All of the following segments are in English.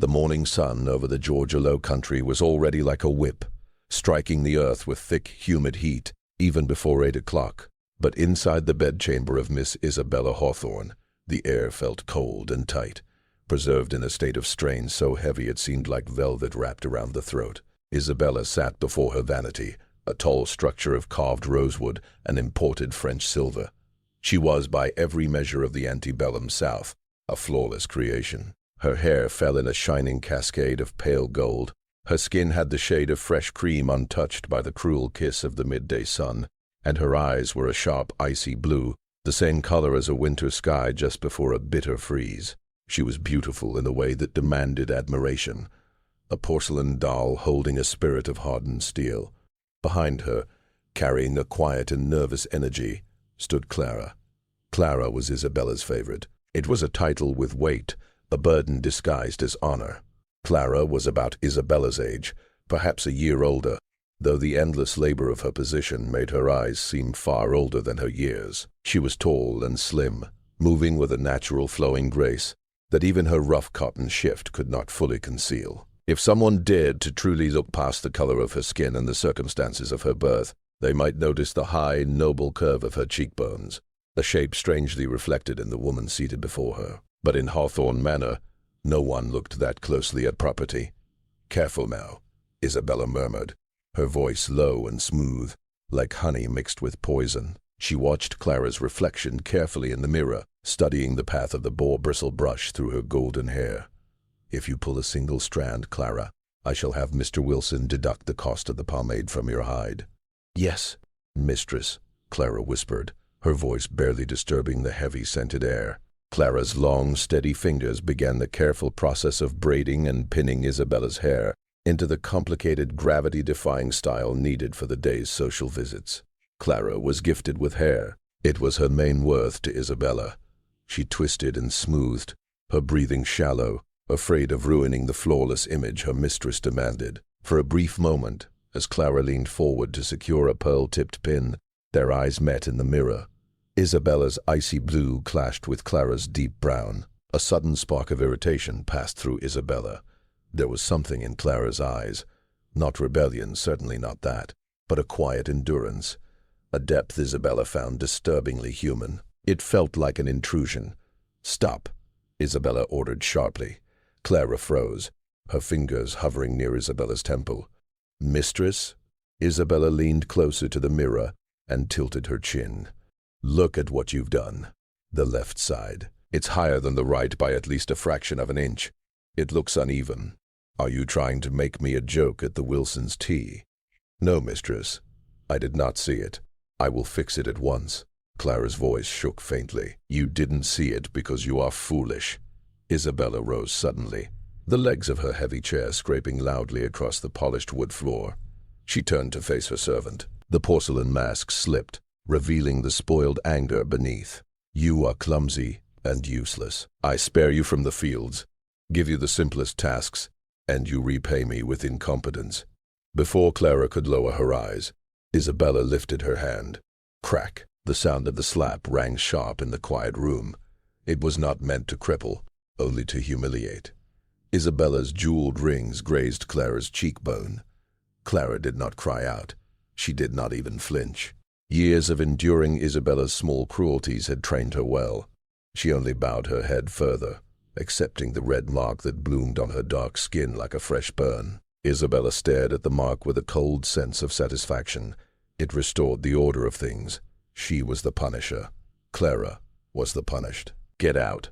The morning sun over the Georgia Low Country was already like a whip, striking the earth with thick, humid heat, even before 8 o'clock. But inside the bedchamber of Miss Isabella Hawthorne, the air felt cold and tight, preserved in a state of strain so heavy it seemed like velvet wrapped around the throat. Isabella sat before her vanity, a tall structure of carved rosewood and imported French silver. She was, by every measure of the Antebellum South, a flawless creation. Her hair fell in a shining cascade of pale gold. Her skin had the shade of fresh cream untouched by the cruel kiss of the midday sun, and her eyes were a sharp icy blue, the same color as a winter sky just before a bitter freeze. She was beautiful in a way that demanded admiration, a porcelain doll holding a spirit of hardened steel. Behind her, carrying a quiet and nervous energy, stood Clara. Clara was Isabella's favorite. It was a title with weight, a burden disguised as honor. Clara was about Isabella's age, perhaps a year older, though the endless labor of her position made her eyes seem far older than her years. She was tall and slim, moving with a natural flowing grace that even her rough cotton shift could not fully conceal. If someone dared to truly look past the color of her skin and the circumstances of her birth, they might notice the high, noble curve of her cheekbones, a shape strangely reflected in the woman seated before her. But in Hawthorne Manor, no one looked that closely at property. "Careful now," Isabella murmured, her voice low and smooth, like honey mixed with poison. She watched Clara's reflection carefully in the mirror, studying the path of the boar-bristle brush through her golden hair. "If you pull a single strand, Clara, I shall have Mr. Wilson deduct the cost of the pomade from your hide." "Yes, mistress," Clara whispered, her voice barely disturbing the heavy scented air. Clara's long, steady fingers began the careful process of braiding and pinning Isabella's hair into the complicated, gravity-defying style needed for the day's social visits. Clara was gifted with hair. It was her main worth to Isabella. She twisted and smoothed, her breathing shallow, afraid of ruining the flawless image her mistress demanded. For a brief moment, as Clara leaned forward to secure a pearl-tipped pin, their eyes met in the mirror. Isabella's icy blue clashed with Clara's deep brown. A sudden spark of irritation passed through Isabella. There was something in Clara's eyes, not rebellion, certainly not that, but a quiet endurance, a depth Isabella found disturbingly human. It felt like an intrusion. "Stop," Isabella ordered sharply. Clara froze, her fingers hovering near Isabella's temple. "Mistress?" Isabella leaned closer to the mirror and tilted her chin. "Look at what you've done. The left side. It's higher than the right by at least a fraction of an inch. It looks uneven. Are you trying to make me a joke at the Wilsons' tea?" "No, mistress. I did not see it. I will fix it at once." Clara's voice shook faintly. "You didn't see it because you are foolish." Isabella rose suddenly, the legs of her heavy chair scraping loudly across the polished wood floor. She turned to face her servant. The porcelain mask slipped, revealing the spoiled anger beneath. "You are clumsy and useless. I spare you from the fields, give you the simplest tasks, and you repay me with incompetence." Before Clara could lower her eyes, Isabella lifted her hand. Crack! The sound of the slap rang sharp in the quiet room. It was not meant to cripple, only to humiliate. Isabella's jeweled rings grazed Clara's cheekbone. Clara did not cry out. She did not even flinch. Years of enduring Isabella's small cruelties had trained her well. She only bowed her head further, accepting the red mark that bloomed on her dark skin like a fresh burn. Isabella stared at the mark with a cold sense of satisfaction. It restored the order of things. She was the punisher. Clara was the punished. "Get out,"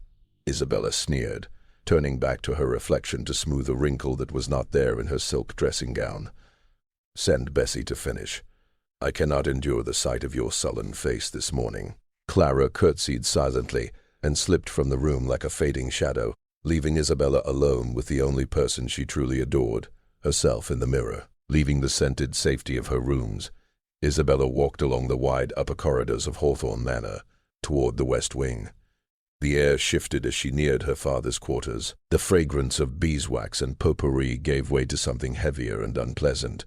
Isabella sneered, turning back to her reflection to smooth a wrinkle that was not there in her silk dressing gown. "Send Bessie to finish. I cannot endure the sight of your sullen face this morning." Clara curtsied silently and slipped from the room like a fading shadow, leaving Isabella alone with the only person she truly adored, herself in the mirror. Leaving the scented safety of her rooms, Isabella walked along the wide upper corridors of Hawthorne Manor, toward the west wing. The air shifted as she neared her father's quarters. The fragrance of beeswax and potpourri gave way to something heavier and unpleasant.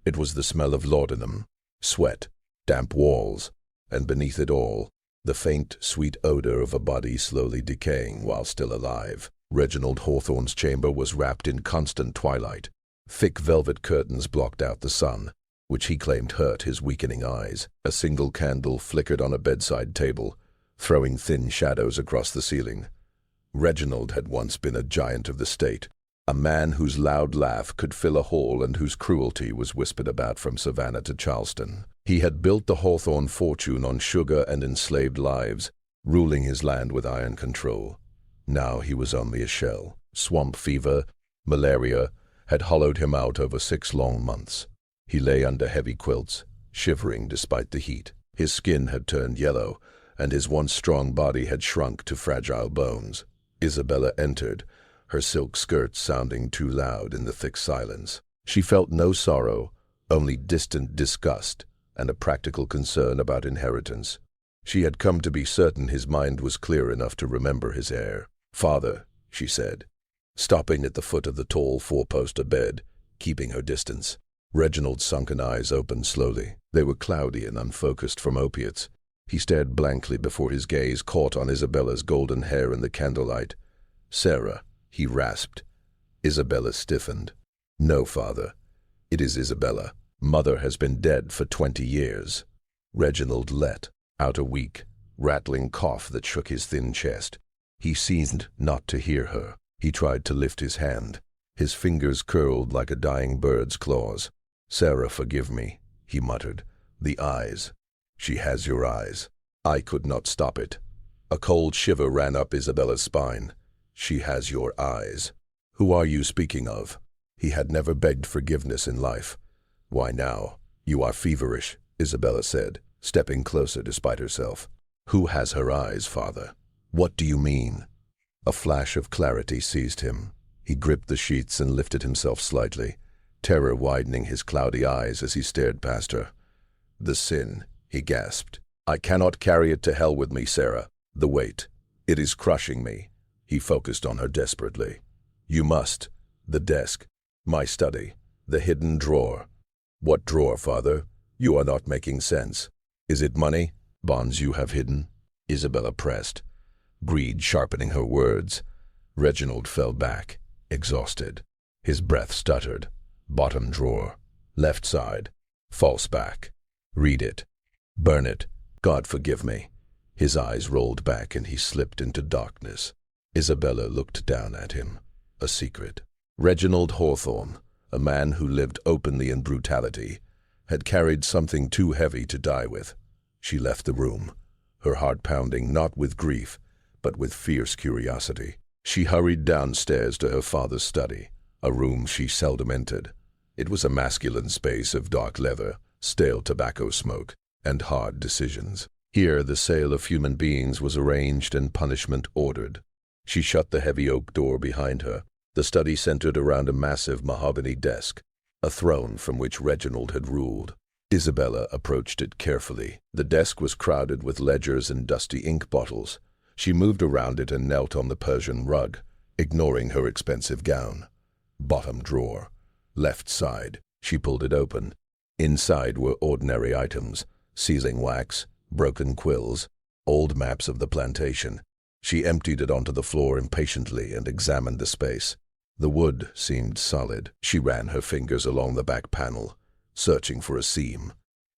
It was the smell of laudanum, sweat, damp walls, and beneath it all, the faint, sweet odor of a body slowly decaying while still alive. Reginald Hawthorne's chamber was wrapped in constant twilight. Thick velvet curtains blocked out the sun, which he claimed hurt his weakening eyes. A single candle flickered on a bedside table, throwing thin shadows across the ceiling. Reginald had once been a giant of the state, a man whose loud laugh could fill a hall and whose cruelty was whispered about from Savannah to Charleston. He had built the Hawthorne fortune on sugar and enslaved lives, ruling his land with iron control. Now he was only a shell. Swamp fever, malaria, had hollowed him out over 6 long months. He lay under heavy quilts, shivering despite the heat. His skin had turned yellow, and his once strong body had shrunk to fragile bones. Isabella entered, her silk skirts sounding too loud in the thick silence. She felt no sorrow, only distant disgust and a practical concern about inheritance. She had come to be certain his mind was clear enough to remember his heir. "Father," she said, stopping at the foot of the tall 4-poster bed, keeping her distance. Reginald's sunken eyes opened slowly. They were cloudy and unfocused from opiates. He stared blankly before his gaze caught on Isabella's golden hair in the candlelight. "Sarah," he rasped. Isabella stiffened. "No, father. It is Isabella. Mother has been dead for 20 years. Reginald let out a weak, rattling cough that shook his thin chest. He seemed not to hear her. He tried to lift his hand. His fingers curled like a dying bird's claws. "Sarah, forgive me," he muttered. "The eyes. She has your eyes." I could not stop it. A cold shiver ran up Isabella's spine. "She has your eyes. Who are you speaking of?" He had never begged forgiveness in life. "Why now? You are feverish," Isabella said, stepping closer despite herself. "Who has her eyes, father? What do you mean?" A flash of clarity seized him. He gripped the sheets and lifted himself slightly, terror widening his cloudy eyes as he stared past her. "The sin," he gasped. "I cannot carry it to hell with me, Sarah. The weight. It is crushing me." He focused on her desperately. "You must. The desk. My study. The hidden drawer." "What drawer, father? You are not making sense. Is it money? Bonds you have hidden?" Isabella pressed, greed sharpening her words. Reginald fell back, exhausted. His breath stuttered. "Bottom drawer. Left side. False back. Read it. Burn it. God forgive me." His eyes rolled back and he slipped into darkness. Isabella looked down at him. A secret. Reginald Hawthorne, a man who lived openly in brutality, had carried something too heavy to die with. She left the room, her heart pounding not with grief, but with fierce curiosity. She hurried downstairs to her father's study, a room she seldom entered. It was a masculine space of dark leather, stale tobacco smoke, and hard decisions. Here the sale of human beings was arranged and punishment ordered. She shut the heavy oak door behind her. The study centered around a massive mahogany desk, a throne from which Reginald had ruled. Isabella approached it carefully. The desk was crowded with ledgers and dusty ink bottles. She moved around it and knelt on the Persian rug, ignoring her expensive gown. Bottom drawer. Left side. She pulled it open. Inside were ordinary items, sealing wax, broken quills, old maps of the plantation. She emptied it onto the floor impatiently and examined the space. The wood seemed solid. She ran her fingers along the back panel, searching for a seam.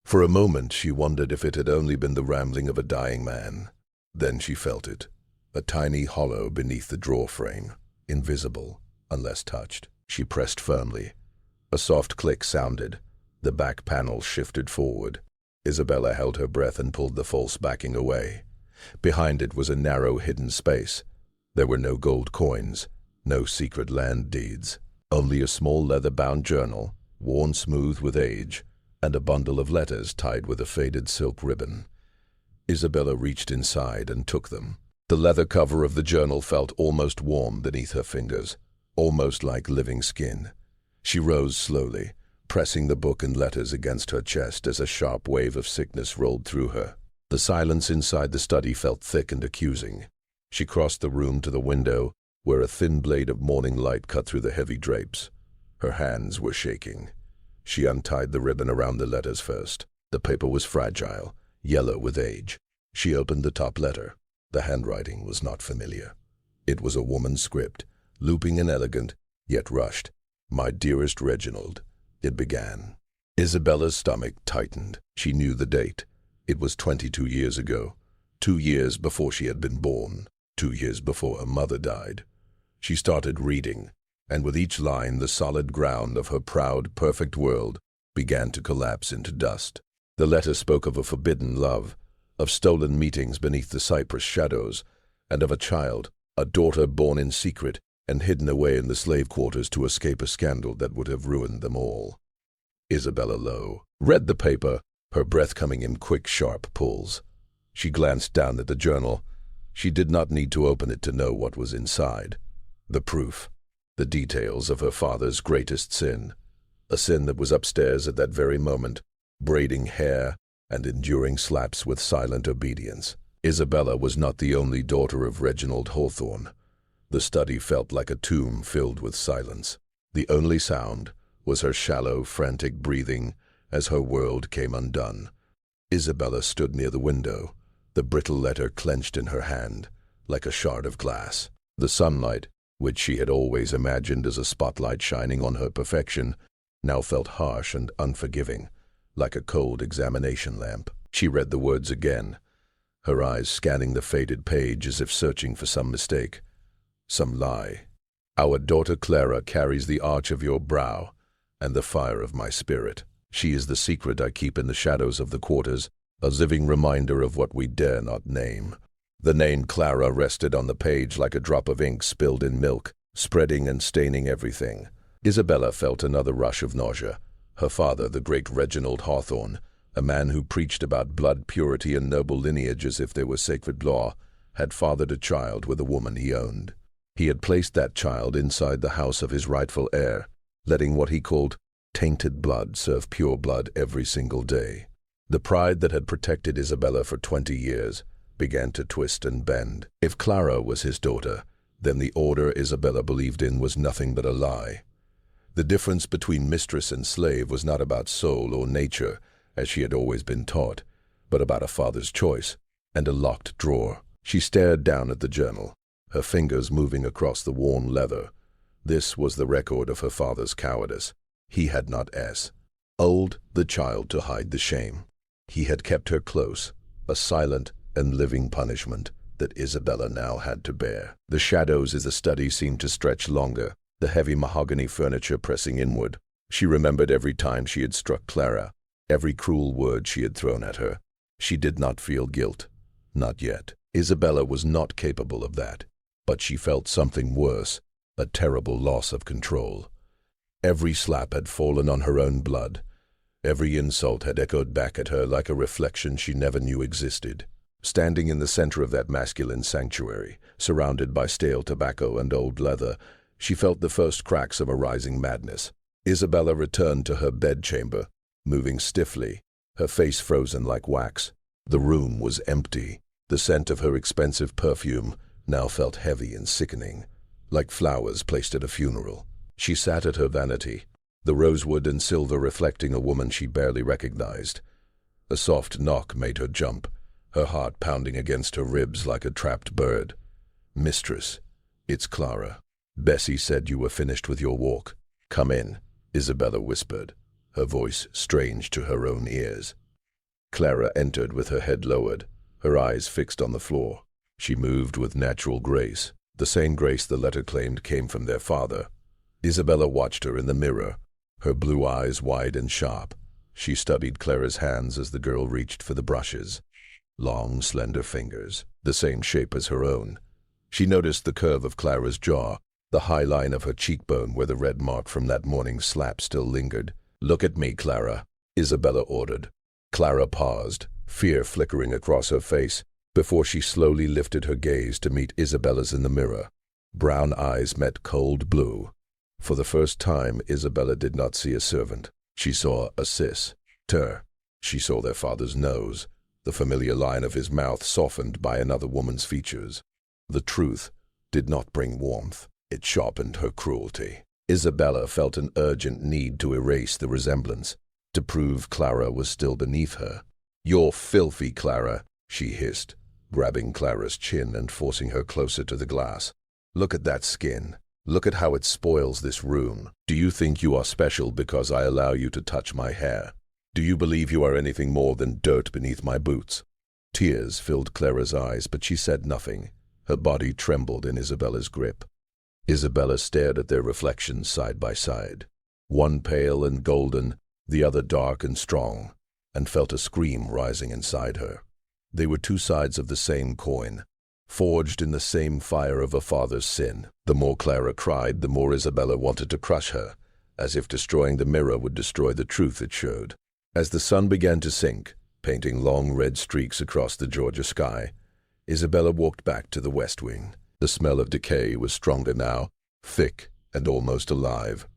For a moment she wondered if it had only been the rambling of a dying man. Then she felt it, a tiny hollow beneath the drawer frame, invisible unless touched. She pressed firmly. A soft click sounded. The back panel shifted forward. Isabella held her breath and pulled the false backing away. Behind it was a narrow hidden space. There were no gold coins, no secret land deeds, only a small leather-bound journal, worn smooth with age, and a bundle of letters tied with a faded silk ribbon. Isabella reached inside and took them. The leather cover of the journal felt almost warm beneath her fingers, almost like living skin. She rose slowly, pressing the book and letters against her chest as a sharp wave of sickness rolled through her. The silence inside the study felt thick and accusing. She crossed the room to the window, where a thin blade of morning light cut through the heavy drapes. Her hands were shaking. She untied the ribbon around the letters first. The paper was fragile, yellow with age. She opened the top letter. The handwriting was not familiar. It was a woman's script, looping and elegant, yet rushed. "My dearest Reginald," it began. Isabella's stomach tightened. She knew the date. It was 22 years ago. 2 years before she had been born. 2 years before her mother died. She started reading, and with each line the solid ground of her proud, perfect world began to collapse into dust. The letter spoke of a forbidden love, of stolen meetings beneath the cypress shadows, and of a child, a daughter born in secret and hidden away in the slave quarters to escape a scandal that would have ruined them all. Isabella Lowe read the paper, her breath coming in quick, sharp pulls. She glanced down at the journal. She did not need to open it to know what was inside. The proof, the details of her father's greatest sin, a sin that was upstairs at that very moment, braiding hair and enduring slaps with silent obedience. Isabella was not the only daughter of Reginald Hawthorne. The study felt like a tomb filled with silence. The only sound was her shallow, frantic breathing as her world came undone. Isabella stood near the window, the brittle letter clenched in her hand, like a shard of glass. The sunlight, which she had always imagined as a spotlight shining on her perfection, now felt harsh and unforgiving, like a cold examination lamp. She read the words again, her eyes scanning the faded page as if searching for some mistake, some lie. "Our daughter Clara carries the arch of your brow and the fire of my spirit. She is the secret I keep in the shadows of the quarters, a living reminder of what we dare not name." The name Clara rested on the page like a drop of ink spilled in milk, spreading and staining everything. Isabella felt another rush of nausea. Her father, the great Reginald Hawthorne, a man who preached about blood purity and noble lineage as if they were sacred law, had fathered a child with a woman he owned. He had placed that child inside the house of his rightful heir, letting what he called tainted blood serve pure blood every single day. The pride that had protected Isabella for 20 years began to twist and bend. If Clara was his daughter, then the order Isabella believed in was nothing but a lie. The difference between mistress and slave was not about soul or nature, as she had always been taught, but about a father's choice and a locked drawer. She stared down at the journal, her fingers moving across the worn leather. This was the record of her father's cowardice. He had not old the child to hide the shame. He had kept her close, a silent and living punishment that Isabella now had to bear. The shadows as the study seemed to stretch longer, the heavy mahogany furniture pressing inward. She remembered every time she had struck Clara, every cruel word she had thrown at her. She did not feel guilt. Not yet. Isabella was not capable of that. But she felt something worse, a terrible loss of control. Every slap had fallen on her own blood. Every insult had echoed back at her like a reflection she never knew existed. Standing in the center of that masculine sanctuary, surrounded by stale tobacco and old leather, she felt the first cracks of a rising madness. Isabella returned to her bedchamber, moving stiffly, her face frozen like wax. The room was empty. The scent of her expensive perfume now felt heavy and sickening, like flowers placed at a funeral. She sat at her vanity, the rosewood and silver reflecting a woman she barely recognized. A soft knock made her jump, her heart pounding against her ribs like a trapped bird. "Mistress, it's Clara. Bessie said you were finished with your walk. Come in," Isabella whispered, her voice strange to her own ears. Clara entered with her head lowered, her eyes fixed on the floor. She moved with natural grace, the same grace the letter claimed came from their father. Isabella watched her in the mirror, her blue eyes wide and sharp. She studied Clara's hands as the girl reached for the brushes. Long, slender fingers, the same shape as her own. She noticed the curve of Clara's jaw, the high line of her cheekbone where the red mark from that morning's slap still lingered. "Look at me, Clara," Isabella ordered. Clara paused, fear flickering across her face, before she slowly lifted her gaze to meet Isabella's in the mirror. Brown eyes met cold blue. For the first time, Isabella did not see a servant. She saw a sister. She saw their father's nose, the familiar line of his mouth softened by another woman's features. The truth did not bring warmth. It sharpened her cruelty. Isabella felt an urgent need to erase the resemblance, to prove Clara was still beneath her. "You're filthy, Clara," she hissed, grabbing Clara's chin and forcing her closer to the glass. "Look at that skin. Look at how it spoils this room. Do you think you are special because I allow you to touch my hair? Do you believe you are anything more than dirt beneath my boots?" Tears filled Clara's eyes, but she said nothing. Her body trembled in Isabella's grip. Isabella stared at their reflections side by side, one pale and golden, the other dark and strong, and felt a scream rising inside her. They were two sides of the same coin, forged in the same fire of a father's sin. The more Clara cried, the more Isabella wanted to crush her, as if destroying the mirror would destroy the truth it showed. As the sun began to sink, painting long red streaks across the Georgia sky, Isabella walked back to the west wing. The smell of decay was stronger now, thick and almost alive.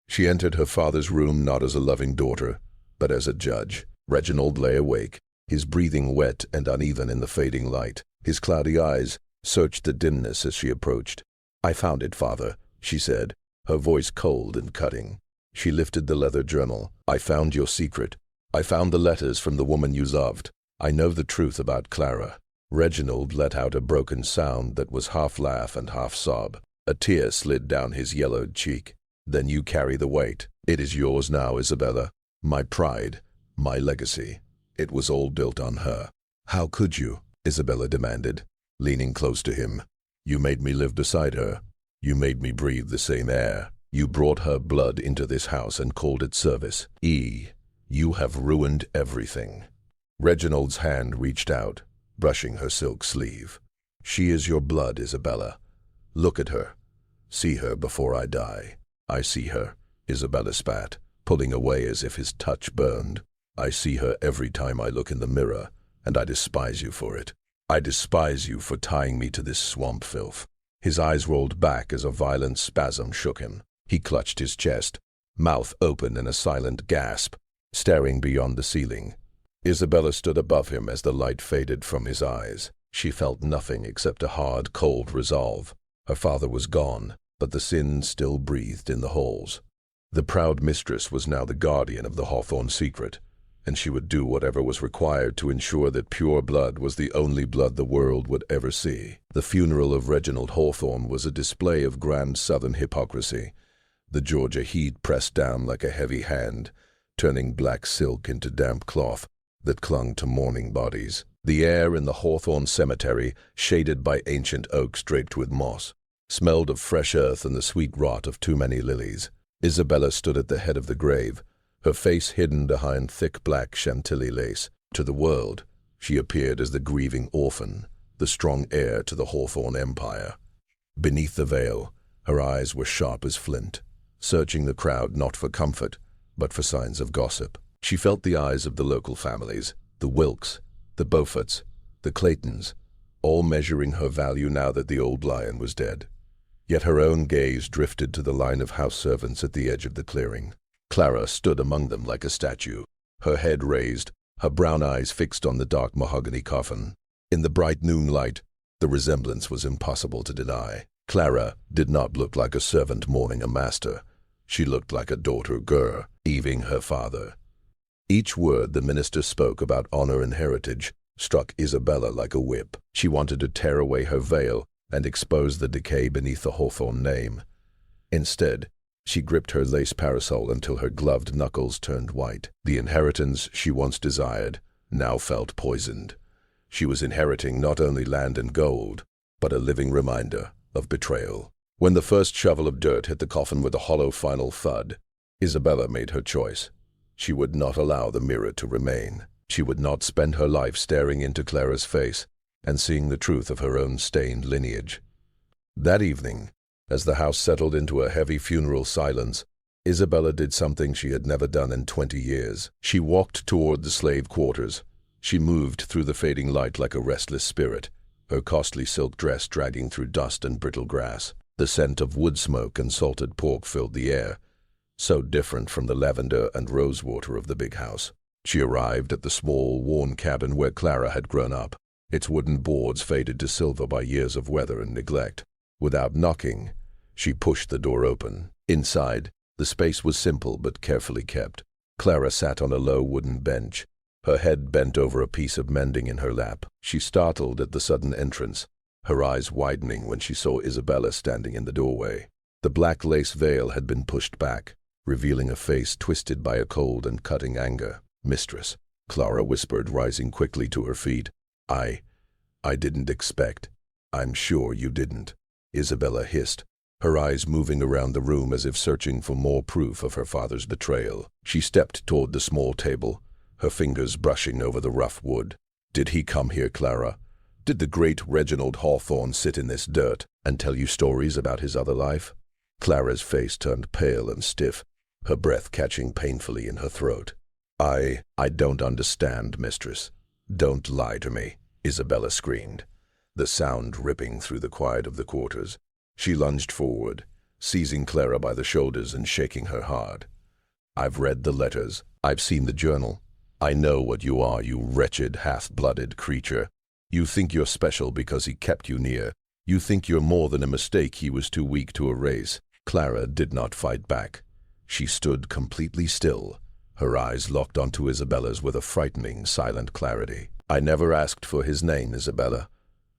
She entered her father's room not as a loving daughter, but as a judge. Reginald lay awake, his breathing wet and uneven in the fading light. His cloudy eyes searched the dimness as she approached. "I found it, father," she said, her voice cold and cutting. She lifted the leather journal. "I found your secret. I found the letters from the woman you loved. I know the truth about Clara." Reginald let out a broken sound that was half laugh and half sob. A tear slid down his yellowed cheek. "Then you carry the weight. It is yours now, Isabella. My pride, my legacy. It was all built on her." "How could you?" Isabella demanded, leaning close to him. "You made me live beside her. You made me breathe the same air. You brought her blood into this house and called it service. You have ruined everything." Reginald's hand reached out, brushing her silk sleeve. "She is your blood, Isabella. Look at her. See her before I die." "I see her," Isabella spat, pulling away as if his touch burned. "I see her every time I look in the mirror, and I despise you for it. I despise you for tying me to this swamp filth." His eyes rolled back as a violent spasm shook him. He clutched his chest, mouth open in a silent gasp, staring beyond the ceiling. Isabella stood above him as the light faded from his eyes. She felt nothing except a hard, cold resolve. Her father was gone, but the sin still breathed in the halls. The proud mistress was now the guardian of the Hawthorne secret, and she would do whatever was required to ensure that pure blood was the only blood the world would ever see. The funeral of Reginald Hawthorne was a display of grand Southern hypocrisy. The Georgia heat pressed down like a heavy hand, turning black silk into damp cloth that clung to mourning bodies. The air in the Hawthorne cemetery, shaded by ancient oaks draped with moss, smelled of fresh earth and the sweet rot of too many lilies. Isabella stood at the head of the grave, her face hidden behind thick black Chantilly lace. To the world, she appeared as the grieving orphan, the strong heir to the Hawthorne empire. Beneath the veil, her eyes were sharp as flint, searching the crowd not for comfort, but for signs of gossip. She felt the eyes of the local families, the Wilkes, the Beauforts, the Claytons, all measuring her value now that the old lion was dead. Yet her own gaze drifted to the line of house servants at the edge of the clearing. Clara stood among them like a statue, her head raised, her brown eyes fixed on the dark mahogany coffin. In the bright noonlight, the resemblance was impossible to deny. Clara did not look like a servant mourning a master. She looked like a daughter grieving her father. Each word the minister spoke about honor and heritage struck Isabella like a whip. She wanted to tear away her veil and expose the decay beneath the Hawthorne name. Instead, she gripped her lace parasol until her gloved knuckles turned white. The inheritance she once desired now felt poisoned. She was inheriting not only land and gold, but a living reminder of betrayal. When the first shovel of dirt hit the coffin with a hollow final thud, Isabella made her choice. She would not allow the mirror to remain. She would not spend her life staring into Clara's face and seeing the truth of her own stained lineage. That evening, as the house settled into a heavy funeral silence, Isabella did something she had never done in 20 years. She walked toward the slave quarters. She moved through the fading light like a restless spirit, her costly silk dress dragging through dust and brittle grass. The scent of wood smoke and salted pork filled the air, so different from the lavender and rosewater of the big house. She arrived at the small, worn cabin where Clara had grown up, its wooden boards faded to silver by years of weather and neglect. Without knocking, she pushed the door open. Inside, the space was simple but carefully kept. Clara sat on a low wooden bench, her head bent over a piece of mending in her lap. She startled at the sudden entrance, her eyes widening when she saw Isabella standing in the doorway. The black lace veil had been pushed back, revealing a face twisted by a cold and cutting anger. "Mistress," Clara whispered, rising quickly to her feet. I didn't expect." "I'm sure you didn't," Isabella hissed, her eyes moving around the room as if searching for more proof of her father's betrayal. She stepped toward the small table, her fingers brushing over the rough wood. "Did he come here, Clara? Did the great Reginald Hawthorne sit in this dirt and tell you stories about his other life?" Clara's face turned pale and stiff, her breath catching painfully in her throat. I don't understand, mistress. Don't lie to me," Isabella screamed, the sound ripping through the quiet of the quarters. She lunged forward, seizing Clara by the shoulders and shaking her hard. "I've read the letters. I've seen the journal. I know what you are, you wretched, half-blooded creature. You think you're special because he kept you near. You think you're more than a mistake he was too weak to erase." Clara did not fight back. She stood completely still, her eyes locked onto Isabella's with a frightening, silent clarity. "I never asked for his name, Isabella,"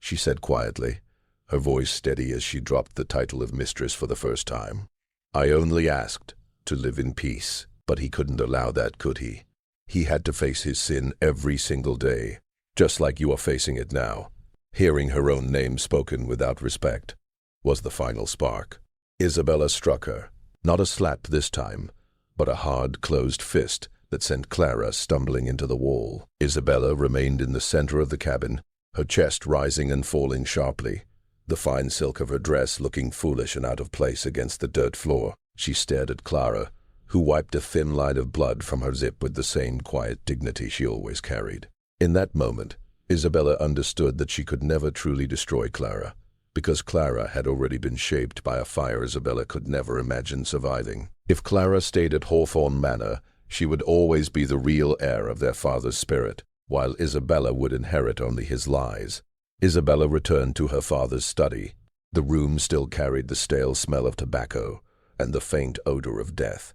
she said quietly, her voice steady as she dropped the title of mistress for the first time. "I only asked to live in peace." But he couldn't allow that, could he? He had to face his sin every single day, just like you are facing it now. Hearing her own name spoken without respect was the final spark. Isabella struck her, not a slap this time, but a hard, closed fist that sent Clara stumbling into the wall. Isabella remained in the center of the cabin, her chest rising and falling sharply, the fine silk of her dress looking foolish and out of place against the dirt floor. She stared at Clara, who wiped a thin line of blood from her zip with the same quiet dignity she always carried. In that moment, Isabella understood that she could never truly destroy Clara, because Clara had already been shaped by a fire Isabella could never imagine surviving. If Clara stayed at Hawthorne Manor, she would always be the real heir of their father's spirit, while Isabella would inherit only his lies. Isabella returned to her father's study. The room still carried the stale smell of tobacco and the faint odor of death.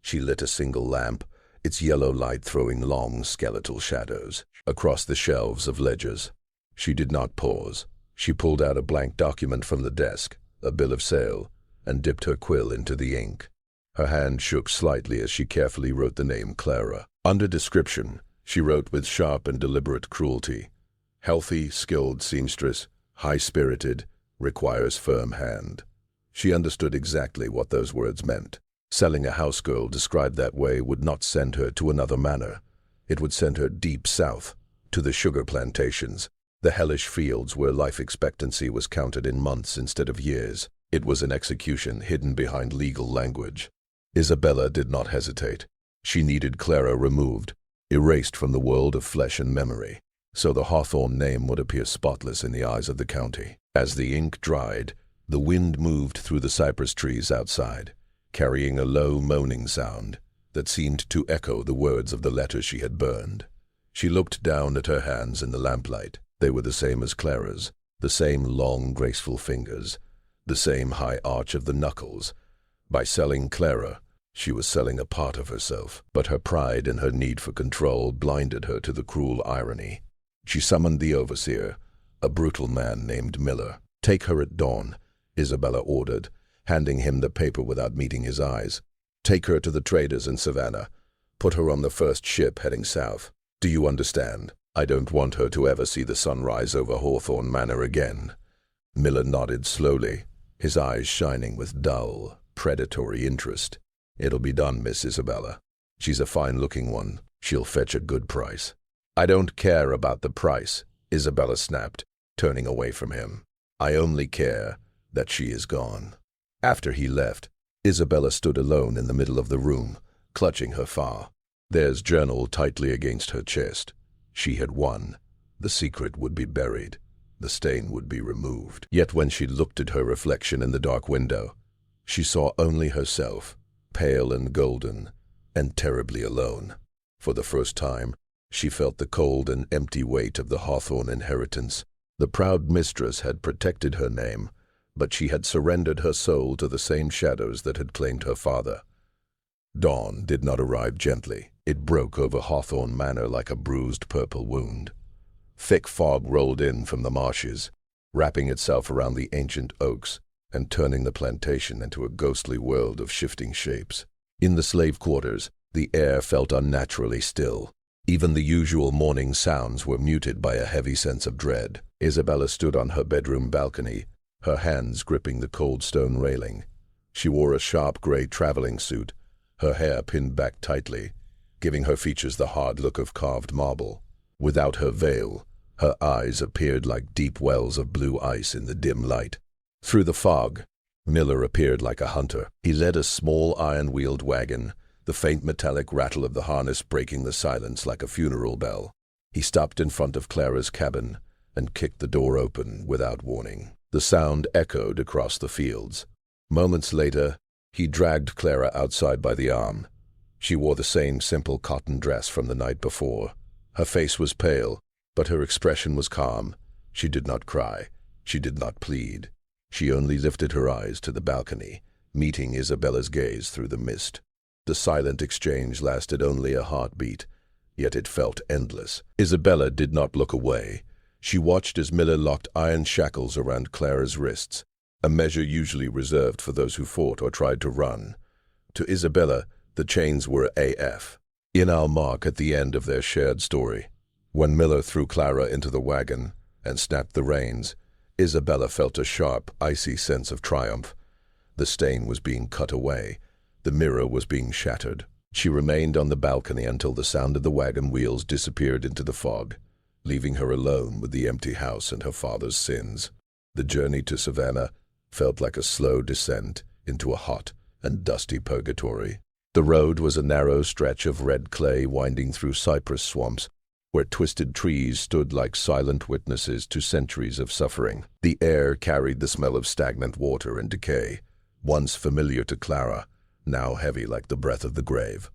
She lit a single lamp, its yellow light throwing long skeletal shadows across the shelves of ledgers. She did not pause. She pulled out a blank document from the desk, a bill of sale, and dipped her quill into the ink. Her hand shook slightly as she carefully wrote the name Clara. Under description, she wrote with sharp and deliberate cruelty, "Healthy, skilled seamstress, high-spirited, requires firm hand." She understood exactly what those words meant. Selling a house girl described that way would not send her to another manor. It would send her deep south, to the sugar plantations, the hellish fields where life expectancy was counted in months instead of years. It was an execution hidden behind legal language. Isabella did not hesitate. She needed Clara removed, erased from the world of flesh and memory, so the Hawthorne name would appear spotless in the eyes of the county. As the ink dried, the wind moved through the cypress trees outside, carrying a low, moaning sound that seemed to echo the words of the letter she had burned. She looked down at her hands in the lamplight. They were the same as Clara's, the same long, graceful fingers, the same high arch of the knuckles. By selling Clara, she was selling a part of herself, but her pride and her need for control blinded her to the cruel irony. She summoned the overseer, a brutal man named Miller. "Take her at dawn," Isabella ordered, handing him the paper without meeting his eyes. "Take her to the traders in Savannah. Put her on the first ship heading south. Do you understand? I don't want her to ever see the sunrise over Hawthorne Manor again." Miller nodded slowly, his eyes shining with dull, predatory interest. "It'll be done, Miss Isabella. She's a fine-looking one. She'll fetch a good price." "I don't care about the price," Isabella snapped, turning away from him. "I only care that she is gone." After he left, Isabella stood alone in the middle of the room, clutching her father's journal tightly against her chest. She had won. The secret would be buried. The stain would be removed. Yet when she looked at her reflection in the dark window, she saw only herself, pale and golden, and terribly alone. For the first time, she felt the cold and empty weight of the Hawthorne inheritance. The proud mistress had protected her name, but she had surrendered her soul to the same shadows that had claimed her father. Dawn did not arrive gently. It broke over Hawthorne Manor like a bruised purple wound. Thick fog rolled in from the marshes, wrapping itself around the ancient oaks and turning the plantation into a ghostly world of shifting shapes. In the slave quarters, the air felt unnaturally still. Even the usual morning sounds were muted by a heavy sense of dread. Isabella stood on her bedroom balcony, her hands gripping the cold stone railing. She wore a sharp gray traveling suit, her hair pinned back tightly, giving her features the hard look of carved marble. Without her veil, her eyes appeared like deep wells of blue ice in the dim light. Through the fog, Miller appeared like a hunter. He led a small iron-wheeled wagon, the faint metallic rattle of the harness breaking the silence like a funeral bell. He stopped in front of Clara's cabin and kicked the door open without warning. The sound echoed across the fields. Moments later, he dragged Clara outside by the arm. She wore the same simple cotton dress from the night before. Her face was pale, but her expression was calm. She did not cry. She did not plead. She only lifted her eyes to the balcony, meeting Isabella's gaze through the mist. The silent exchange lasted only a heartbeat, yet it felt endless. Isabella did not look away. She watched as Miller locked iron shackles around Clara's wrists, a measure usually reserved for those who fought or tried to run. To Isabella, the chains were AF. In our mark at the end of their shared story. When Miller threw Clara into the wagon and snapped the reins, Isabella felt a sharp, icy sense of triumph. The stain was being cut away. The mirror was being shattered. She remained on the balcony until the sound of the wagon wheels disappeared into the fog, leaving her alone with the empty house and her father's sins. The journey to Savannah felt like a slow descent into a hot and dusty purgatory. The road was a narrow stretch of red clay winding through cypress swamps, where twisted trees stood like silent witnesses to centuries of suffering. The air carried the smell of stagnant water and decay, once familiar to Clara, now heavy like the breath of the grave.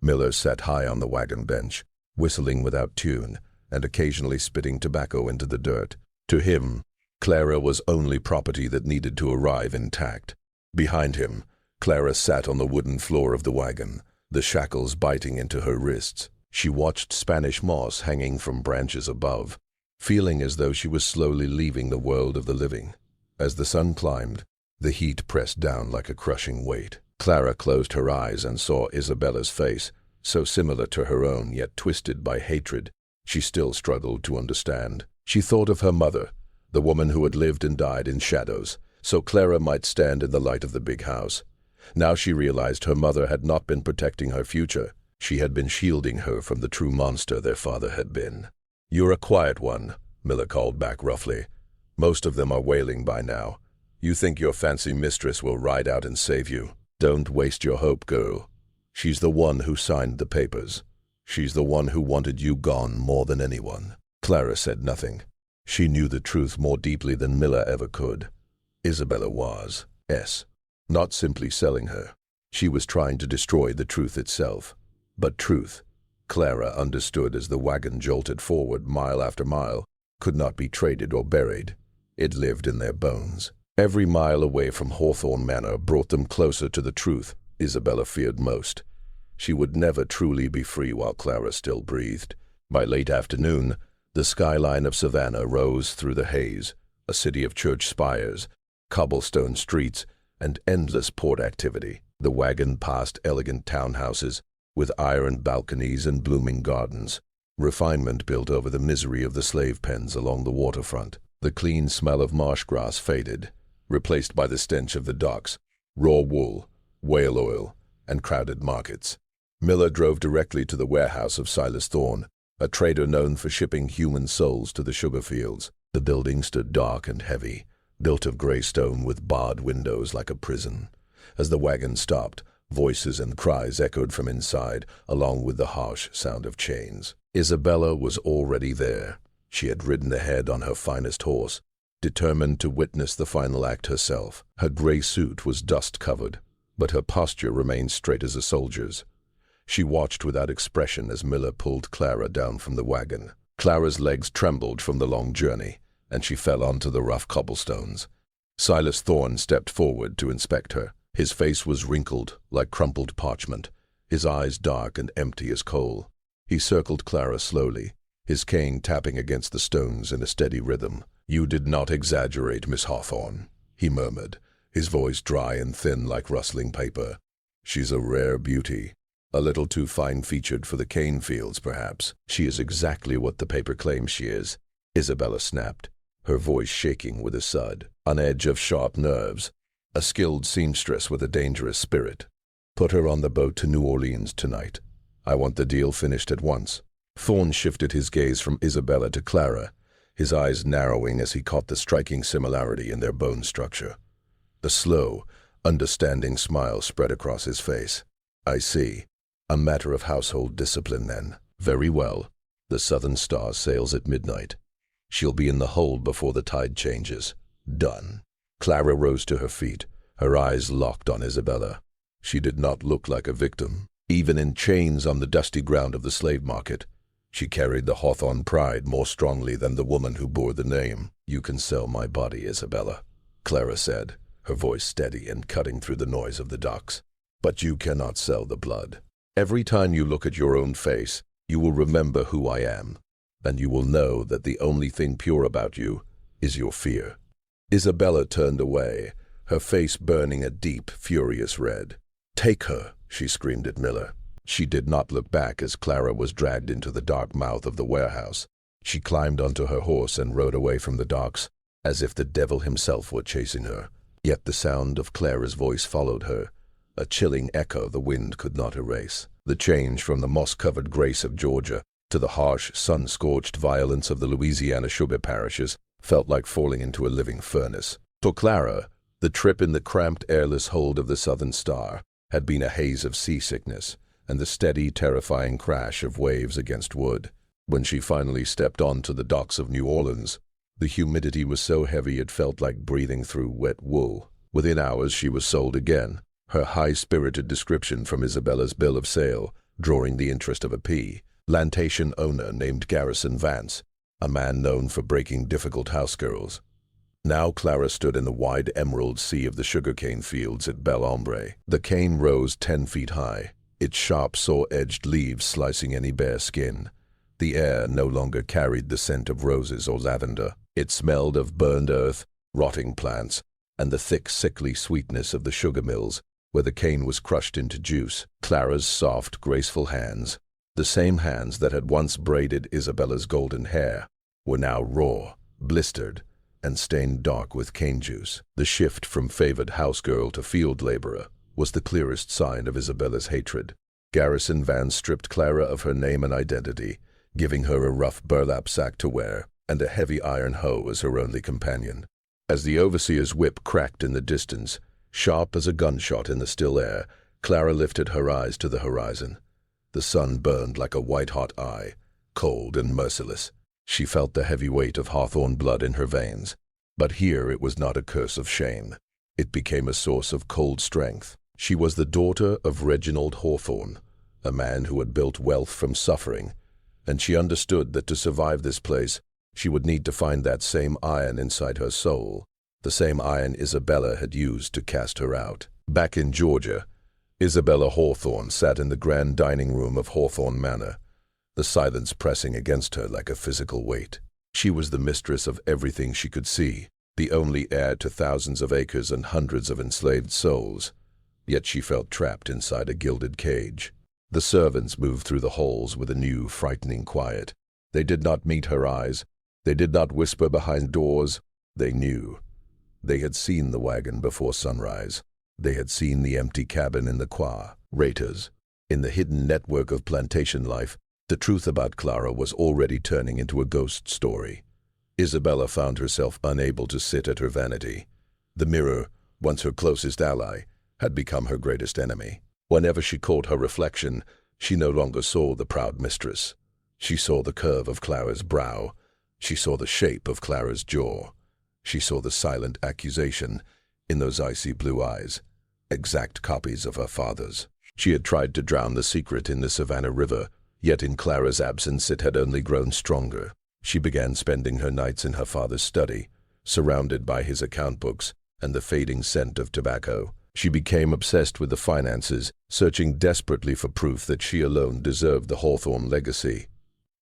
Miller sat high on the wagon bench, whistling without tune, and occasionally spitting tobacco into the dirt. To him, Clara was only property that needed to arrive intact. Behind him, Clara sat on the wooden floor of the wagon, the shackles biting into her wrists. She watched Spanish moss hanging from branches above, feeling as though she was slowly leaving the world of the living. As the sun climbed, the heat pressed down like a crushing weight. Clara closed her eyes and saw Isabella's face, so similar to her own yet twisted by hatred she still struggled to understand. She thought of her mother, the woman who had lived and died in shadows, so Clara might stand in the light of the big house. Now she realized her mother had not been protecting her future. She had been shielding her from the true monster their father had been. "You're a quiet one," Miller called back roughly. "Most of them are wailing by now. You think your fancy mistress will ride out and save you. Don't waste your hope, girl. She's the one who signed the papers. She's the one who wanted you gone more than anyone." Clara said nothing. She knew the truth more deeply than Miller ever could. Isabella was not simply selling her. She was trying to destroy the truth itself. But truth, Clara understood as the wagon jolted forward mile after mile, could not be traded or buried. It lived in their bones. Every mile away from Hawthorne Manor brought them closer to the truth Isabella feared most. She would never truly be free while Clara still breathed. By late afternoon, the skyline of Savannah rose through the haze, a city of church spires, cobblestone streets, and endless port activity. The wagon passed elegant townhouses, with iron balconies and blooming gardens. Refinement built over the misery of the slave pens along the waterfront. The clean smell of marsh grass faded, replaced by the stench of the docks, raw wool, whale oil, and crowded markets. Miller drove directly to the warehouse of Silas Thorne, a trader known for shipping human souls to the sugar fields. The building stood dark and heavy, built of gray stone with barred windows like a prison. As the wagon stopped, voices and cries echoed from inside, along with the harsh sound of chains. Isabella was already there. She had ridden ahead on her finest horse, determined to witness the final act herself. Her gray suit was dust-covered, but her posture remained straight as a soldier's. She watched without expression as Miller pulled Clara down from the wagon. Clara's legs trembled from the long journey, and she fell onto the rough cobblestones. Silas Thorne stepped forward to inspect her. His face was wrinkled like crumpled parchment, his eyes dark and empty as coal. He circled Clara slowly, his cane tapping against the stones in a steady rhythm. "You did not exaggerate, Miss Hawthorne," he murmured, his voice dry and thin like rustling paper. "She's a rare beauty. A little too fine-featured for the cane fields, perhaps." "She is exactly what the paper claims she is," Isabella snapped, her voice shaking with a sud. On edge of sharp nerves, a skilled seamstress with a dangerous spirit. "Put her on the boat to New Orleans tonight. I want the deal finished at once." Thorne shifted his gaze from Isabella to Clara, his eyes narrowing as he caught the striking similarity in their bone structure. A slow, understanding smile spread across his face. "I see. A matter of household discipline, then. Very well. The Southern Star sails at midnight. She'll be in the hold before the tide changes. Done." Clara rose to her feet, her eyes locked on Isabella. She did not look like a victim. Even in chains on the dusty ground of the slave market, she carried the Hawthorne pride more strongly than the woman who bore the name. "You can sell my body, Isabella," Clara said, her voice steady and cutting through the noise of the docks. "But you cannot sell the blood. Every time you look at your own face, you will remember who I am, and you will know that the only thing pure about you is your fear." Isabella turned away, her face burning a deep, furious red. "Take her," she screamed at Miller. She did not look back as Clara was dragged into the dark mouth of the warehouse. She climbed onto her horse and rode away from the docks, as if the devil himself were chasing her. Yet the sound of Clara's voice followed her, a chilling echo the wind could not erase. The change from the moss-covered grace of Georgia to the harsh, sun-scorched violence of the Louisiana sugar parishes felt like falling into a living furnace. For Clara, the trip in the cramped, airless hold of the Southern Star had been a haze of seasickness and the steady, terrifying crash of waves against wood. When she finally stepped onto the docks of New Orleans, the humidity was so heavy it felt like breathing through wet wool. Within hours she was sold again, her high-spirited description from Isabella's bill of sale drawing the interest of a plantation owner named Garrison Vance, a man known for breaking difficult house girls. Now Clara stood in the wide emerald sea of the sugarcane fields at Bel Ombre. The cane rose 10 feet high, its sharp, saw-edged leaves slicing any bare skin. The air no longer carried the scent of roses or lavender. It smelled of burned earth, rotting plants, and the thick, sickly sweetness of the sugar mills, where the cane was crushed into juice. Clara's soft, graceful hands, the same hands that had once braided Isabella's golden hair, were now raw, blistered, and stained dark with cane juice. The shift from favored housegirl to field laborer was the clearest sign of Isabella's hatred. Garrison Vance stripped Clara of her name and identity, giving her a rough burlap sack to wear and a heavy iron hoe as her only companion. As the overseer's whip cracked in the distance, sharp as a gunshot in the still air, Clara lifted her eyes to the horizon. The sun burned like a white-hot eye, cold and merciless. She felt the heavy weight of Hawthorne blood in her veins. But here it was not a curse of shame. It became a source of cold strength. She was the daughter of Reginald Hawthorne, a man who had built wealth from suffering, and she understood that to survive this place, she would need to find that same iron inside her soul, the same iron Isabella had used to cast her out. Back in Georgia, Isabella Hawthorne sat in the grand dining room of Hawthorne Manor, the silence pressing against her like a physical weight. She was the mistress of everything she could see, the only heir to thousands of acres and hundreds of enslaved souls. Yet she felt trapped inside a gilded cage. The servants moved through the halls with a new, frightening quiet. They did not meet her eyes. They did not whisper behind doors. They knew. They had seen the wagon before sunrise. They had seen the empty cabin in the Qua Raiders. In the hidden network of plantation life, the truth about Clara was already turning into a ghost story. Isabella found herself unable to sit at her vanity. The mirror, once her closest ally, had become her greatest enemy. Whenever she caught her reflection, she no longer saw the proud mistress. She saw the curve of Clara's brow. She saw the shape of Clara's jaw. She saw the silent accusation in those icy blue eyes, exact copies of her father's. She had tried to drown the secret in the Savannah River, yet in Clara's absence it had only grown stronger. She began spending her nights in her father's study, surrounded by his account books and the fading scent of tobacco. She became obsessed with the finances, searching desperately for proof that she alone deserved the Hawthorne legacy.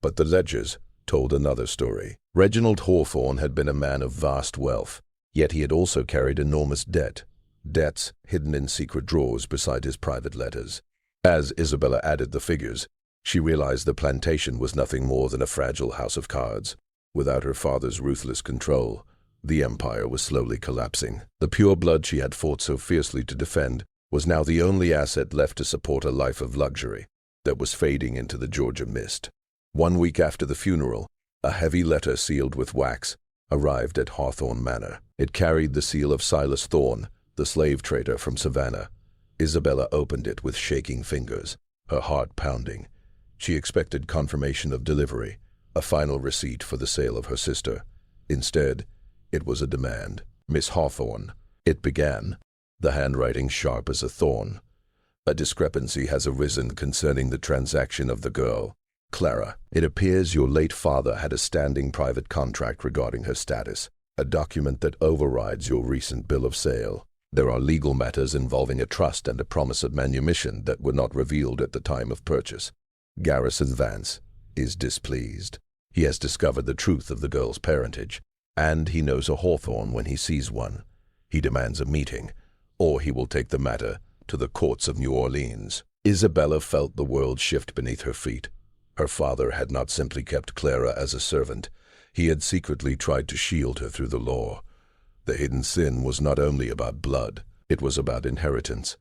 But the ledgers told another story. Reginald Hawthorne had been a man of vast wealth, yet he had also carried enormous debt. debts hidden in secret drawers beside his private letters. As Isabella added the figures, she realized the plantation was nothing more than a fragile house of cards. Without her father's ruthless control, the empire was slowly collapsing. The pure blood she had fought so fiercely to defend was now the only asset left to support a life of luxury that was fading into the Georgia mist. 1 week after the funeral, a heavy letter sealed with wax arrived at Hawthorne Manor. It carried the seal of Silas Thorne, the slave trader from Savannah. Isabella opened it with shaking fingers, her heart pounding. She expected confirmation of delivery, a final receipt for the sale of her sister. Instead, it was a demand. "Miss Hawthorne," it began, the handwriting sharp as a thorn. "A discrepancy has arisen concerning the transaction of the girl, Clara. It appears your late father had a standing private contract regarding her status, a document that overrides your recent bill of sale. There are legal matters involving a trust and a promise of manumission that were not revealed at the time of purchase. Garrison Vance is displeased. He has discovered the truth of the girl's parentage, and he knows a Hawthorne when he sees one. He demands a meeting, or he will take the matter to the courts of New Orleans." Isabella felt the world shift beneath her feet. Her father had not simply kept Clara as a servant. He had secretly tried to shield her through the law. The hidden sin was not only about blood, it was about inheritance.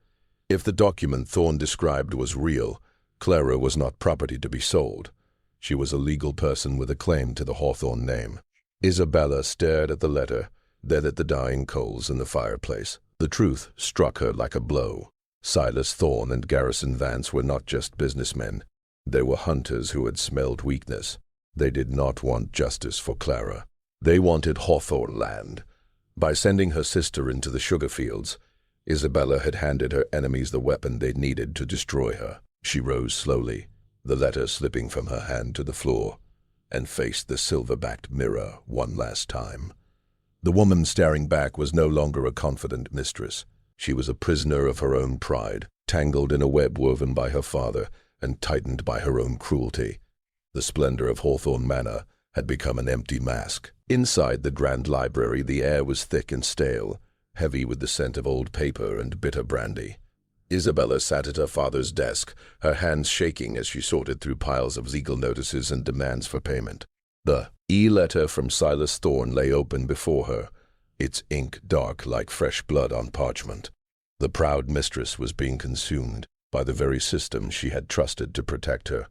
If the document Thorne described was real, Clara was not property to be sold. She was a legal person with a claim to the Hawthorne name. Isabella stared at the letter, then at the dying coals in the fireplace. The truth struck her like a blow. Silas Thorne and Garrison Vance were not just businessmen. They were hunters who had smelled weakness. They did not want justice for Clara. They wanted Hawthorne land. By sending her sister into the sugar fields, Isabella had handed her enemies the weapon they needed to destroy her. She rose slowly, the letter slipping from her hand to the floor, and faced the silver-backed mirror one last time. The woman staring back was no longer a confident mistress. She was a prisoner of her own pride, tangled in a web woven by her father and tightened by her own cruelty. The splendor of Hawthorne Manor had become an empty mask. Inside the grand library, the air was thick and stale, heavy with the scent of old paper and bitter brandy. Isabella sat at her father's desk, her hands shaking as she sorted through piles of legal notices and demands for payment. The letter from Silas Thorne lay open before her, its ink dark like fresh blood on parchment. The proud mistress was being consumed by the very system she had trusted to protect her.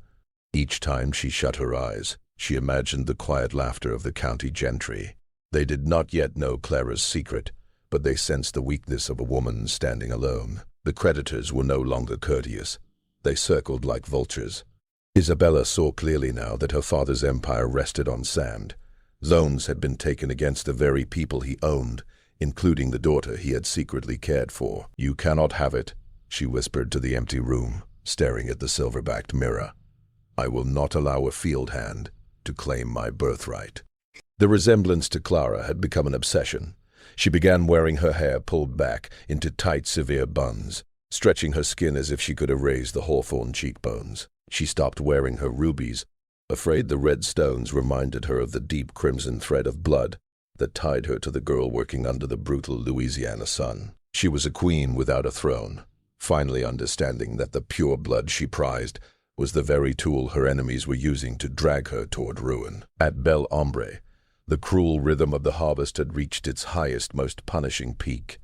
Each time she shut her eyes, she imagined the quiet laughter of the county gentry. They did not yet know Clara's secret, but they sensed the weakness of a woman standing alone. The creditors were no longer courteous. They circled like vultures. Isabella saw clearly now that her father's empire rested on sand. Loans had been taken against the very people he owned, including the daughter he had secretly cared for. "You cannot have it," she whispered to the empty room, staring at the silver-backed mirror. "I will not allow a field hand to claim my birthright." The resemblance to Clara had become an obsession. She began wearing her hair pulled back into tight, severe buns, stretching her skin as if she could erase the Hawthorne cheekbones. She stopped wearing her rubies, afraid the red stones reminded her of the deep crimson thread of blood that tied her to the girl working under the brutal Louisiana sun. She was a queen without a throne, finally understanding that the pure blood she prized was the very tool her enemies were using to drag her toward ruin. At Bel Ombre, the cruel rhythm of the harvest had reached its highest, most punishing peak.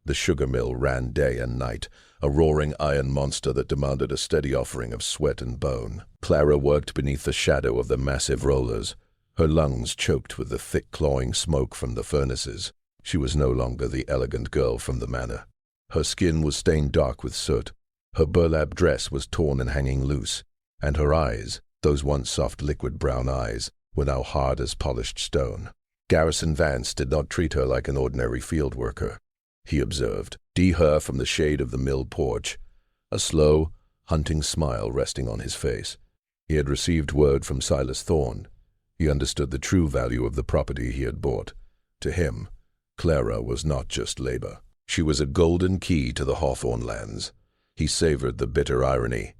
The sugar mill ran day and night, a roaring iron monster that demanded a steady offering of sweat and bone. Clara worked beneath the shadow of the massive rollers, her lungs choked with the thick clawing smoke from the furnaces. She was no longer the elegant girl from the manor. Her skin was stained dark with soot, her burlap dress was torn and hanging loose, and her eyes, those once soft liquid brown eyes, were now hard as polished stone. Garrison Vance did not treat her like an ordinary field worker. He observed her from the shade of the mill porch, a slow, hunting smile resting on his face. He had received word from Silas Thorne. He understood the true value of the property he had bought. To him, Clara was not just labor. She was a golden key to the Hawthorne lands. He savored the bitter irony.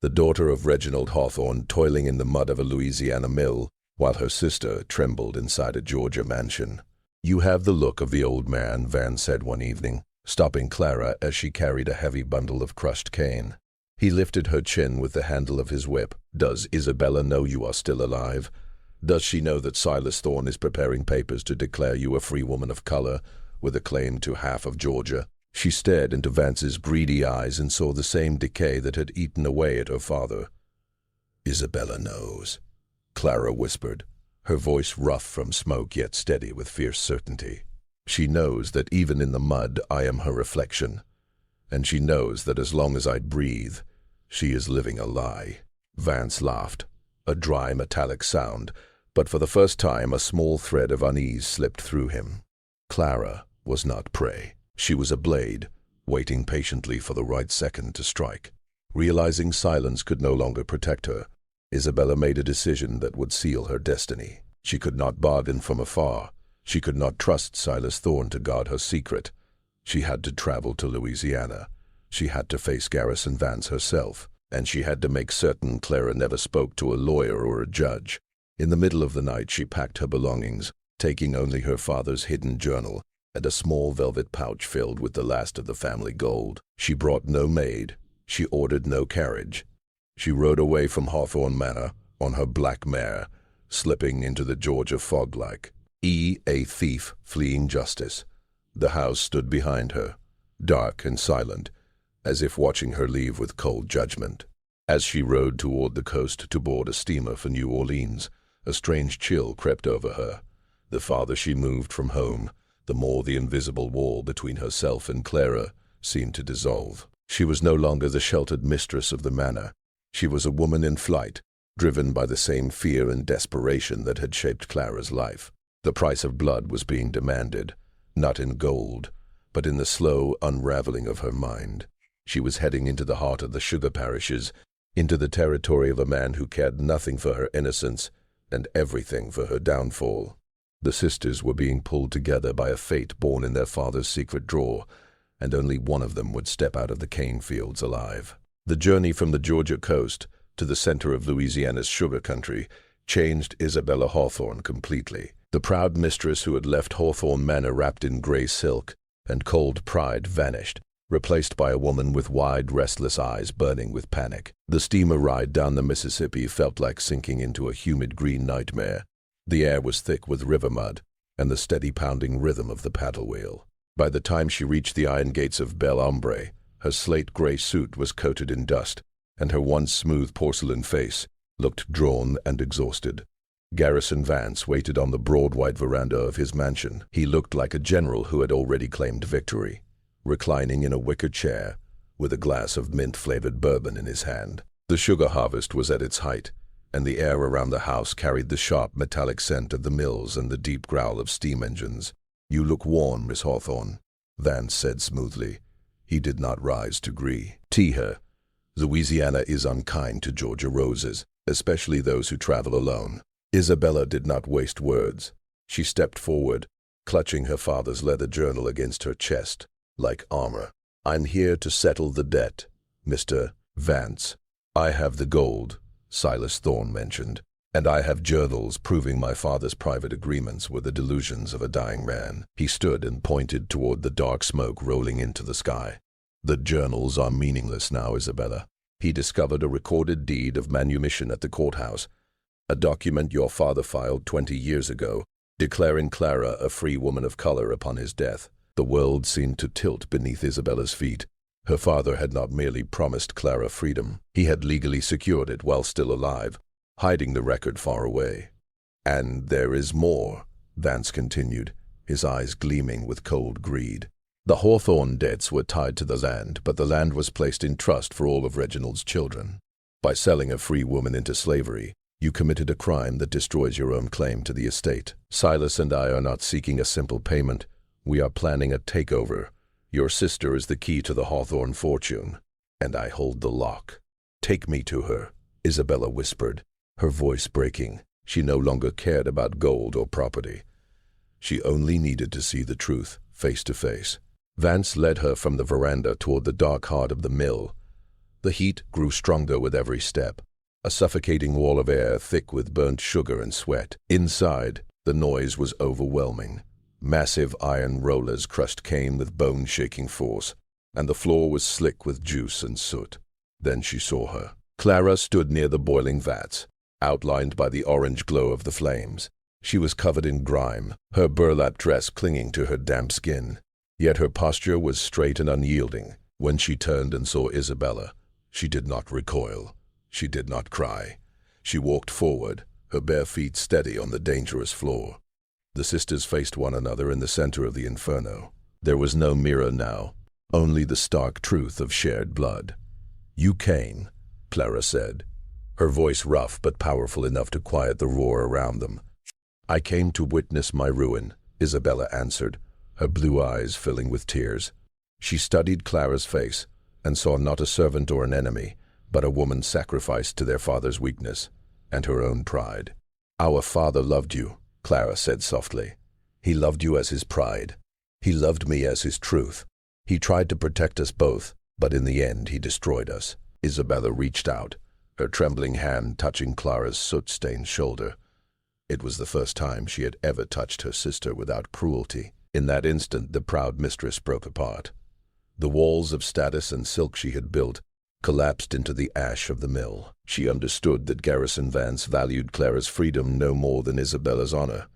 The daughter of Reginald Hawthorne toiling in the mud of a Louisiana mill, while her sister trembled inside a Georgia mansion. "You have the look of the old man," Van said one evening. stopping Clara as she carried a heavy bundle of crushed cane. He lifted her chin with the handle of his whip. "Does Isabella know you are still alive? Does she know that Silas Thorne is preparing papers to declare you a free woman of color with a claim to half of Georgia?" She stared into Vance's greedy eyes and saw the same decay that had eaten away at her father. "Isabella knows," Clara whispered, her voice rough from smoke yet steady with fierce certainty. "She knows that even in the mud I am her reflection, and she knows that as long as I breathe, she is living a lie." Vance laughed, a dry metallic sound, but for the first time a small thread of unease slipped through him. Clara was not prey. She was a blade, waiting patiently for the right second to strike. Realizing silence could no longer protect her, Isabella made a decision that would seal her destiny. She could not bargain from afar. She could not trust Silas Thorne to guard her secret. She had to travel to Louisiana. She had to face Garrison Vance herself, and she had to make certain Clara never spoke to a lawyer or a judge. In the middle of the night she packed her belongings, taking only her father's hidden journal and a small velvet pouch filled with the last of the family gold. She brought no maid. She ordered no carriage. She rode away from Hawthorne Manor on her black mare, slipping into the Georgia fog like a thief fleeing justice. The house stood behind her, dark and silent, as if watching her leave with cold judgment. As she rode toward the coast to board a steamer for New Orleans, a strange chill crept over her. The farther she moved from home, the more the invisible wall between herself and Clara seemed to dissolve. She was no longer the sheltered mistress of the manor. She was a woman in flight, driven by the same fear and desperation that had shaped Clara's life. The price of blood was being demanded, not in gold, but in the slow unraveling of her mind. She was heading into the heart of the sugar parishes, into the territory of a man who cared nothing for her innocence and everything for her downfall. The sisters were being pulled together by a fate born in their father's secret drawer, and only one of them would step out of the cane fields alive. The journey from the Georgia coast to the center of Louisiana's sugar country changed Isabella Hawthorne completely. The proud mistress who had left Hawthorne Manor wrapped in gray silk and cold pride vanished, replaced by a woman with wide, restless eyes burning with panic. The steamer ride down the Mississippi felt like sinking into a humid green nightmare. The air was thick with river mud and the steady pounding rhythm of the paddle wheel. By the time she reached the iron gates of Bel Hombre, her slate-gray suit was coated in dust, and her once smooth porcelain face looked drawn and exhausted. Garrison Vance waited on the broad white veranda of his mansion. He looked like a general who had already claimed victory, reclining in a wicker chair with a glass of mint-flavored bourbon in his hand. The sugar harvest was at its height, and the air around the house carried the sharp metallic scent of the mills and the deep growl of steam engines. "You look worn, Miss Hawthorne," Vance said smoothly. He did not rise to greet her. "Louisiana is unkind to Georgia roses, especially those who travel alone." Isabella did not waste words. She stepped forward, clutching her father's leather journal against her chest, like armor. "I'm here to settle the debt, Mr. Vance. I have the gold," Silas Thorne mentioned, "and I have journals proving my father's private agreements were the delusions of a dying man." He stood and pointed toward the dark smoke rolling into the sky. "The journals are meaningless now, Isabella. He discovered a recorded deed of manumission at the courthouse, a document your father filed 20 years ago, declaring Clara a free woman of color upon his death." The world seemed to tilt beneath Isabella's feet. Her father had not merely promised Clara freedom. He had legally secured it while still alive, hiding the record far away. "And there is more," Vance continued, his eyes gleaming with cold greed. "The Hawthorne debts were tied to the land, but the land was placed in trust for all of Reginald's children. By selling a free woman into slavery, you committed a crime that destroys your own claim to the estate. Silas and I are not seeking a simple payment. We are planning a takeover. Your sister is the key to the Hawthorne fortune, and I hold the lock." "Take me to her," Isabella whispered, her voice breaking. She no longer cared about gold or property. She only needed to see the truth, face to face. Vance led her from the veranda toward the dark heart of the mill. The heat grew stronger with every step, a suffocating wall of air thick with burnt sugar and sweat. Inside, the noise was overwhelming. Massive iron rollers crushed cane with bone-shaking force, and the floor was slick with juice and soot. Then she saw her. Clara stood near the boiling vats, outlined by the orange glow of the flames. She was covered in grime, her burlap dress clinging to her damp skin. Yet her posture was straight and unyielding. When she turned and saw Isabella, she did not recoil. She did not cry. She walked forward, her bare feet steady on the dangerous floor. The sisters faced one another in the center of the inferno. There was no mirror now, only the stark truth of shared blood. "You came," Clara said, her voice rough but powerful enough to quiet the roar around them. "I came to witness my ruin," Isabella answered, her blue eyes filling with tears. She studied Clara's face and saw not a servant or an enemy, but a woman sacrificed to their father's weakness and her own pride. "Our father loved you," Clara said softly. "He loved you as his pride. He loved me as his truth. He tried to protect us both, but in the end he destroyed us." Isabella reached out, her trembling hand touching Clara's soot-stained shoulder. It was the first time she had ever touched her sister without cruelty. In that instant, the proud mistress broke apart. The walls of status and silk she had built collapsed into the ash of the mill. She understood that Garrison Vance valued Clara's freedom no more than Isabella's honor.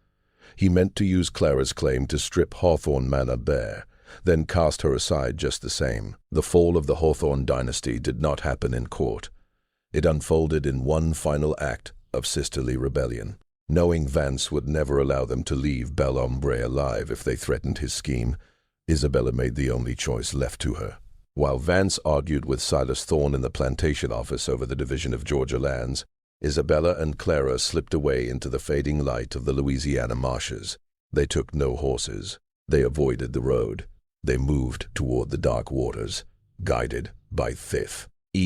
He meant to use Clara's claim to strip Hawthorne Manor bare, then cast her aside just the same. The fall of the Hawthorne dynasty did not happen in court. It unfolded in one final act of sisterly rebellion. Knowing Vance would never allow them to leave Bel Ombre alive if they threatened his scheme, Isabella made the only choice left to her. While Vance argued with Silas Thorne in the plantation office over the division of Georgia lands, Isabella and Clara slipped away into the fading light of the Louisiana marshes. They took no horses. They avoided the road. They moved toward the dark waters, guided by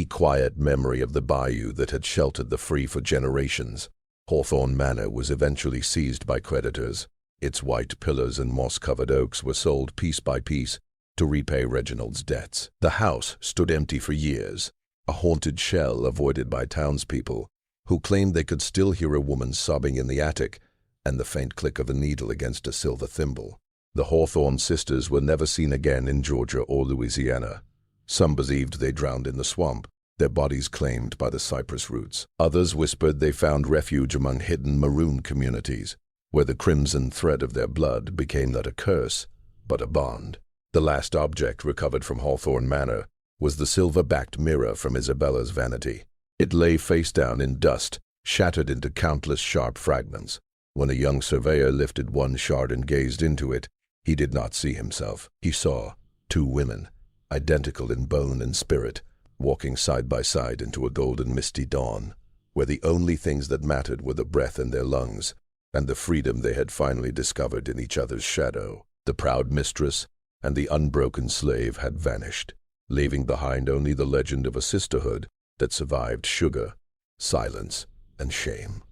quiet memory of the bayou that had sheltered the free for generations. Hawthorne Manor was eventually seized by creditors. Its white pillars and moss-covered oaks were sold piece by piece to repay Reginald's debts. The house stood empty for years, a haunted shell avoided by townspeople who claimed they could still hear a woman sobbing in the attic and the faint click of a needle against a silver thimble. The Hawthorne sisters were never seen again in Georgia or Louisiana. Some believed they drowned in the swamp, their bodies claimed by the cypress roots. Others whispered they found refuge among hidden maroon communities, where the crimson thread of their blood became not a curse, but a bond. The last object recovered from Hawthorne Manor was the silver-backed mirror from Isabella's vanity. It lay face down in dust, shattered into countless sharp fragments. When a young surveyor lifted one shard and gazed into it, he did not see himself. He saw two women, identical in bone and spirit, walking side by side into a golden misty dawn, where the only things that mattered were the breath in their lungs and the freedom they had finally discovered in each other's shadow. The proud mistress and the unbroken slave had vanished, leaving behind only the legend of a sisterhood that survived sugar, silence, and shame.